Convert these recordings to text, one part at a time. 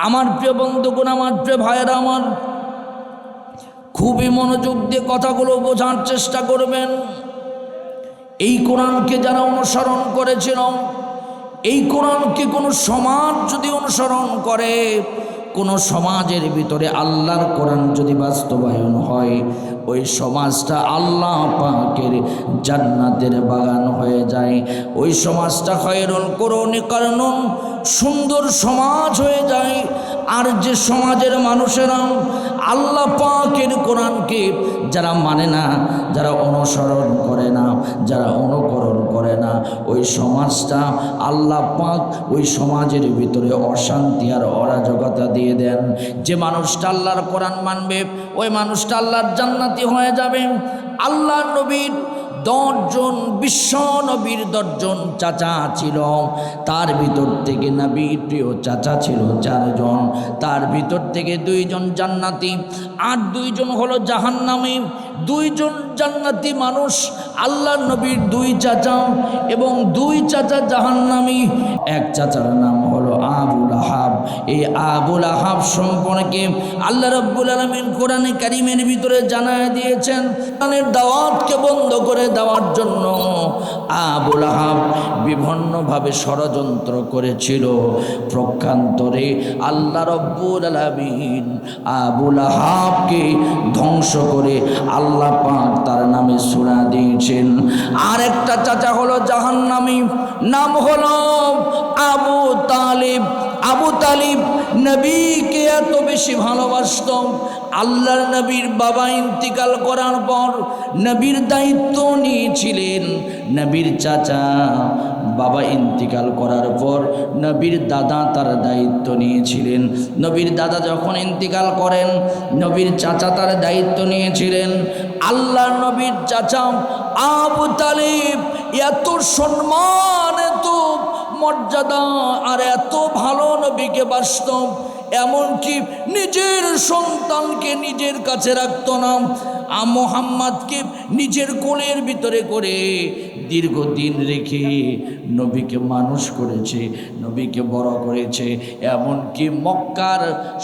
আমার প্রিয় বন্ধুগণ, আমার প্রিয় ভাইয়েরা, আমার খুবই মনোযোগ দিয়ে কথাগুলো বোঝার চেষ্টা করবেন। এই কোরআনকে যারা অনুসরণ করেছিল, এই কোরআনকে কোনো সমাজ যদি অনুসরণ করে, কোনো সমাজের ভিতরে আল্লাহর কোরআন যদি বাস্তবায়ন হয়, ওই সমাজটা আল্লাহ পাকের জান্নাতের বাগান হয়ে যায়। ওই সমাজটা খায়রুল কুরুনি কারনুন, সুন্দর সমাজ হয়ে যায়। আর যে সমাজের মানুষেরা আল্লাহ পাকের কোরআনকে যারা মানে না, যারা অনুসরণ করে না, যারা অনুকরণ করে না, ওই সমাজটা আল্লাহ পাক ওই সমাজের ভিতরে অশান্তি আর অরাজকতা দিয়ে দেন। যে মানুষটা আল্লাহর কোরআন মানবে, ওই মানুষটা আল্লাহর জান্নাতি হয়ে যাবে। আল্লাহ নবীর 10 জন, বিশ্ব নবীর 10 জন চাচা ছিল, তার ভিতর থেকে নবীর প্রিয় চাচা ছিল 4 জন। তার ভিতর থেকে 2 জন জান্নাতি আর 2 জন হলো জাহান্নামী। 2 জন জান্নাতি মানুষ আল্লাহ নবীর 2 চাচা, এবং 2 চাচা জাহান্নামী। এক চাচার নাম হলো আবুল আহাব। এই আবুল আহাব সম্পর্কে আল্লাহ রাব্বুল আলামিন কোরআনে কারীমের ভিতরে জানায় দিয়েছেন। কোরআনের দাওয়াতকে বন্ধ করে দেওয়ার জন্য আবুল আহাব বিভিন্নভাবে ষড়যন্ত্র করেছিল। প্রকান্তরে আল্লাহ রাব্বুল আলামিন আবুল আহাবকে ধ্বংস করে আল্লাহ পাক তার নামে সূরা দিয়েছেন। আর একটা চাচা হলো জাহান্নামী, নাম হলো আবু তালিব। আবু তালিব নবীকে এত বেশি ভালোবাসত, আল্লাহর নবীর বাবা ইন্তিকাল করার পর নবীর দায়িত্ব নিয়েছিলেন। নবীর চাচা বাবা ইন্তিকাল করার পর নবীর দাদা তার দায়িত্ব নিয়েছিলেন। নবীর দাদা যখন ইন্তিকাল করেন, নবীর চাচা তার দায়িত্ব নিয়েছিলেন। আল্লাহর নবীর চাচা আবু তালিব এত সম্মান, এত মর্যাদা আর এত ভালো নবীকে বাসত, এমনকি নিজের সন্তানকে নিজের কাছে রাখত না। মুহাম্মদকে নিজের কোলের ভিতরে করে দীর্ঘদিন রেখে নবীকে মানুষ করেছে, নবীকে বড় করেছে। এমনকি মক্কার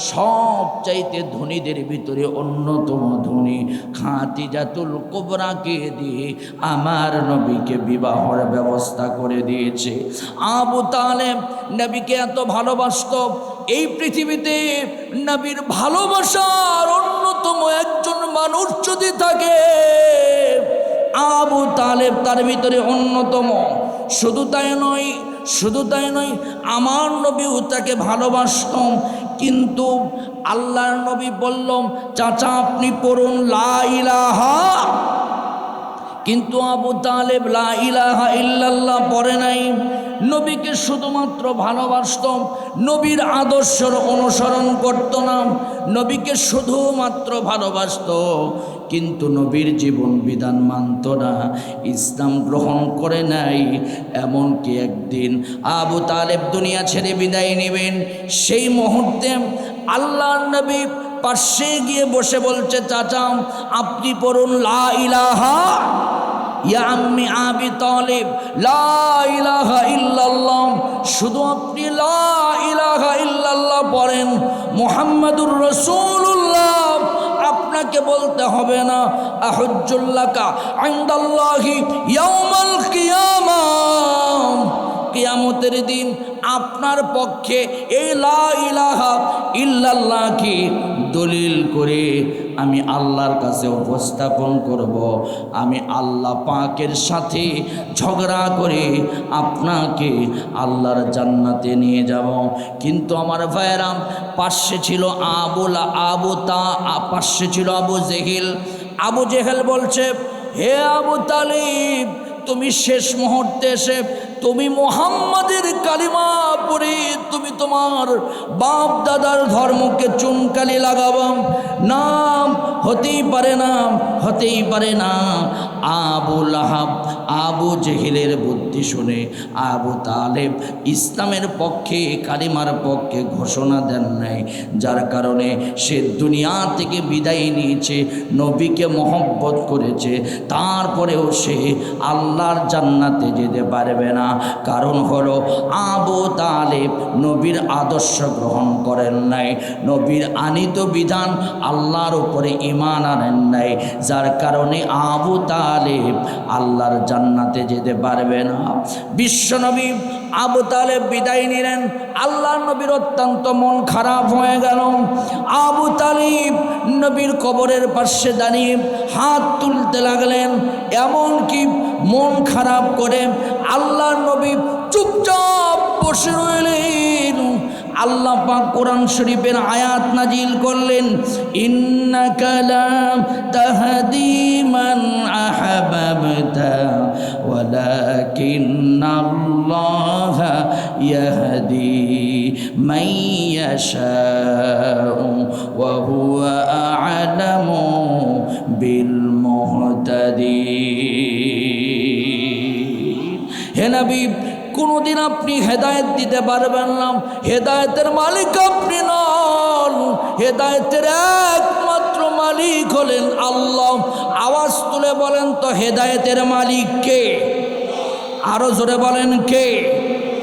সবচাইতে ধনীদের ভিতরে অন্যতম ধনী খাদিজাতুল কুবরাকে দিয়ে আমার নবীকে বিবাহের ব্যবস্থা করে দিয়েছে। আবু তালেব নবীকে এত ভালোবাসত, এই পৃথিবীতে নবীর ভালোবাসার অন্যতম একজন মানুষ যদি থাকে, আবু তালেব তার ভিতরে অন্যতম। শুধু তাই নয়, আমার নবীও তাকে ভালোবাসতাম। কিন্তু আল্লাহর নবী বললাম, চাচা আপনি পড়ুন লা ইলাহা, কিন্তু আবু তালেব লা ইলাহা ইল্লাল্লাহ পড়ে নাই। নবীকে শুধুমাত্র ভালোবাসত, নবীর আদর্শের অনুসরণ করত না, নবীকে শুধুমাত্র ভালোবাসত, কিন্তু নবীর জীবন বিধান মানত না, ইসলাম গ্রহণ করে নাই। এমনকি একদিন আবু তালেব দুনিয়া ছেড়ে বিদায় নেবেন, সেই মুহূর্তে আল্লাহর নবী পাশে গিয়ে বসে বলছে, চাচা আপনি পড়ুন লা ইলাহা ইয়া আম্মি আবি তালিব লা ইলাহা ইল্লাল্লাহ। শুধু আপনি লা ইলাহা ইল্লাল্লাহ পড়েন, মুহাম্মাদুর রাসূলুল্লাহ আপনাকে বলতে হবে না। আহুজ্জুল্লাকা ইনদাল্লাহি ইয়াউমাল কিয়ামাহ, কিয়ামতের দিন আপনার পক্ষে এই লা ইলাহা ইল্লাল্লাহকে দলিল করে আমি আল্লাহর কাছে উপস্থাপন করব। আমি আল্লাহ পাকের সাথে ঝগড়া করে আপনাকে আল্লাহর জান্নাতে নিয়ে যাব। কিন্তু আমার ভাইয়েরা, পাশে ছিল পাশে ছিল আবু জেহেল। আবু জেহেল বলছে, হে আবু তালিব, তুমি শেষ মুহূর্তে এসে তুমি মুহাম্মাদের কালিমা পড়ে তুমি তোমার বাপ দাদার ধর্মকে চুনকালি লাগাবা? না, হতেই পারে না। আবুল আহাব আবু জেহেলের বুদ্ধি শুনে আবু তালেব ইসলামের পক্ষে, কালিমার পক্ষে ঘোষণা দেন নাই, যার কারণে সে দুনিয়া থেকে বিদায় নিয়েছে, নবীকে মহব্বত করেছে, তারপরেও সে আল্লাহর জান্নাতে যেতে পারবে না। না। কারণ হলো আবু তালেব নবীর আদর্শ গ্রহণ করেন নাই, নবীর আনিত বিধান আল্লাহর উপরে ঈমান আনেন নাই, যার কারণে আবু তালেব আল্লাহর জান্নাতে যেতে পারবে না। বিশ্বনবী আবু তালেব বিদায় নিলেন। আল্লাহর নবীর অত্যন্ত মন খারাপ হয়ে গেল। আবু তালেব নবীর কবরের পাশে দাঁড়িয়ে হাত তুলতে লাগলেন। এমন কি মন খারাপ করে আল্লাহর নবী চুপচাপ বসে রইলেন। আল্লাহ পাক কোরআন শরীফের আয়াত নাজিল করলেন, ইন্নাকা লা তাহদি মান আহবাবতা ওয়ালাকিন্নাল্লাহা ইয়াহদি মান ইয়াশাউ ওয়া হুয়া আ'লামু বিল মুহতাদিন। হে নবী, কোনোদিন আপনি হেদায়েত দিতে পারবেন না, হেদায়েতের মালিক আপনি নন, হেদায়েতের একমাত্র মালিক হলেন আল্লাহ। আওয়াজ তুলে বলেন তো হেদায়েতের মালিক কে? আরো জোরে বলেন কে?